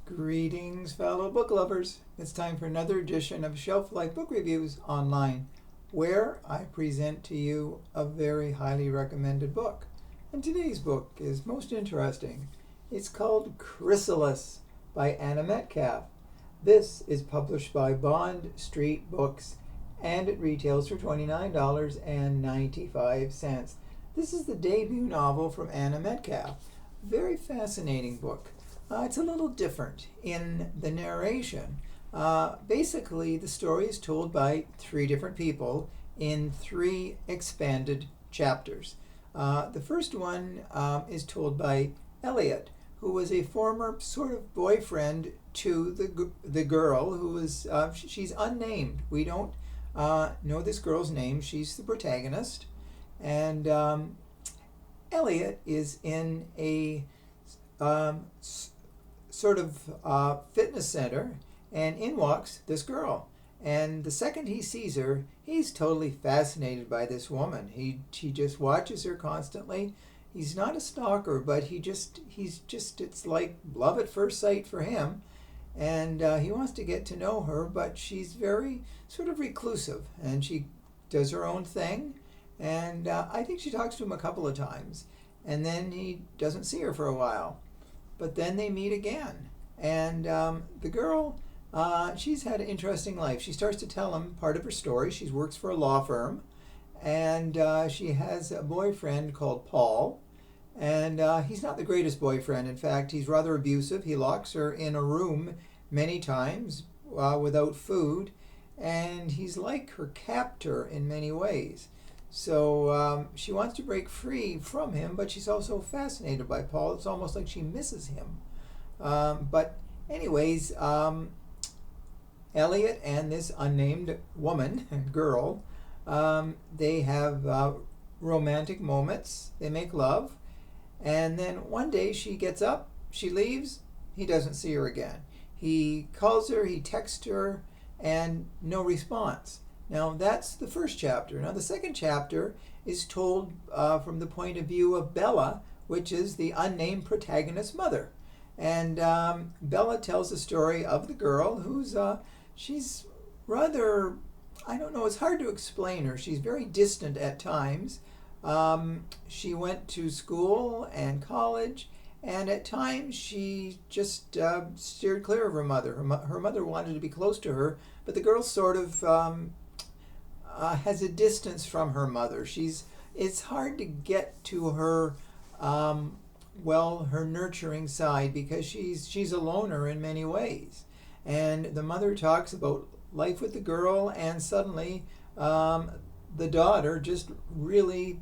Greetings, fellow book lovers. It's time for another edition of Shelf Life Book Reviews Online, where I present to you a very highly recommended book. And today's book is most interesting. It's called CHRYSALIS by Anna Metcalfe. This is published by Bond Street Books, and it retails for $29.95. This is the debut novel from Anna Metcalfe. Very fascinating book. It's a little different in the narration. Basically, the story is told by three different people in three expanded chapters. The first one is told by Elliot, who was a former sort of boyfriend to the girl who was, she's unnamed. We don't know this girl's name. She's the protagonist. And Elliot is in a sort of fitness center, and in walks this girl. And the second he sees her, he's totally fascinated by this woman. He just watches her constantly. He's not a stalker, but it's like love at first sight for him. And he wants to get to know her, but she's very sort of reclusive, and she does her own thing. And I think she talks to him a couple of times, and then he doesn't see her for a while. But then they meet again. And the girl, she's had an interesting life. She starts to tell him part of her story. She works for a law firm, and she has a boyfriend called Paul. And he's not the greatest boyfriend. In fact, he's rather abusive. He locks her in a room many times without food. And he's like her captor in many ways. So she wants to break free from him, but she's also fascinated by Paul. It's almost like she misses him. But anyways, Elliot and this unnamed woman, girl, they have romantic moments. They make love. And then one day she gets up, she leaves, he doesn't see her again. He calls her, he texts her, and no response. Now, that's the first chapter. Now, the second chapter is told from the point of view of Bella, which is the unnamed protagonist's mother. And Bella tells the story of the girl who's, she's rather, I don't know, it's hard to explain her. She's very distant at times. She went to school and college, and at times she just steered clear of her mother. Her mother wanted to be close to her, but the girl sort of has a distance from her mother. It's hard to get to her, her nurturing side, because she's a loner in many ways. And the mother talks about life with the girl, and suddenly the daughter just really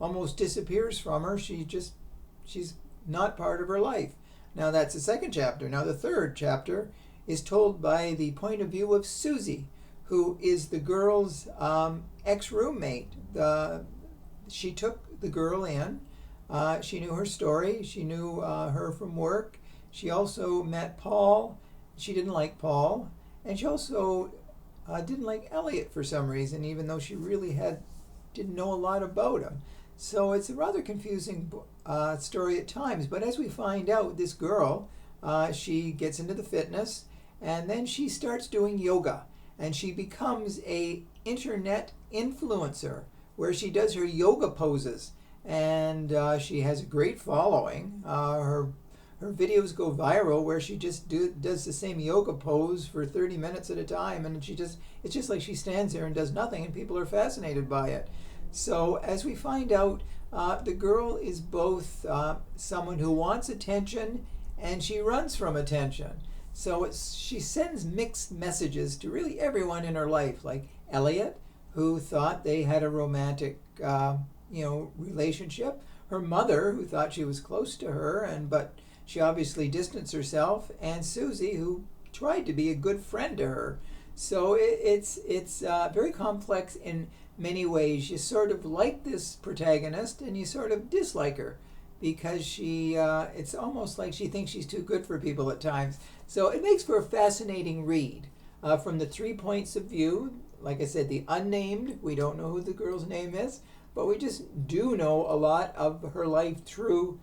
almost disappears from her. She's not part of her life. Now, that's the second chapter. Now, the third chapter is told by the point of view of Susie, who is the girl's ex-roommate. She took the girl in. She knew her story. She knew her from work. She also met Paul. She didn't like Paul. And she also didn't like Elliot for some reason, even though she really didn't know a lot about him. So it's a rather confusing story at times. But as we find out, this girl, she gets into the fitness, and then she starts doing yoga. And she becomes a internet influencer where she does her yoga poses, and she has a great following. Her videos go viral where she just does the same yoga pose for 30 minutes at a time, and it's just like she stands there and does nothing, and people are fascinated by it. So as we find out, the girl is both someone who wants attention, and she runs from attention. So she sends mixed messages to really everyone in her life, like Elliot, who thought they had a romantic, relationship. Her mother, who thought she was close to her, but she obviously distanced herself, and Susie, who tried to be a good friend to her. So it's very complex in many ways. You sort of like this protagonist, and you sort of dislike her, because it's almost like she thinks she's too good for people at times. So it makes for a fascinating read from the 3 points of view. Like I said, the unnamed, we don't know who the girl's name is, but we just do know a lot of her life through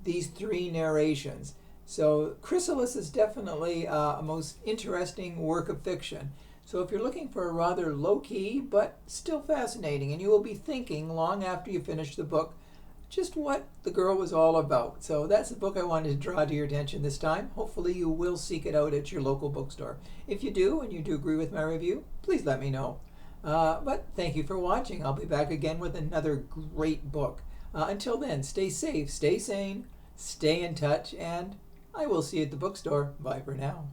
these three narrations. So Chrysalis is definitely a most interesting work of fiction. So if you're looking for a rather low-key but still fascinating, and you will be thinking long after you finish the book just what the girl was all about. So that's the book I wanted to draw to your attention this time. Hopefully you will seek it out at your local bookstore. If you do, and you do agree with my review, please let me know. But thank you for watching. I'll be back again with another great book. Until then, stay safe, stay sane, stay in touch, and I will see you at the bookstore. Bye for now.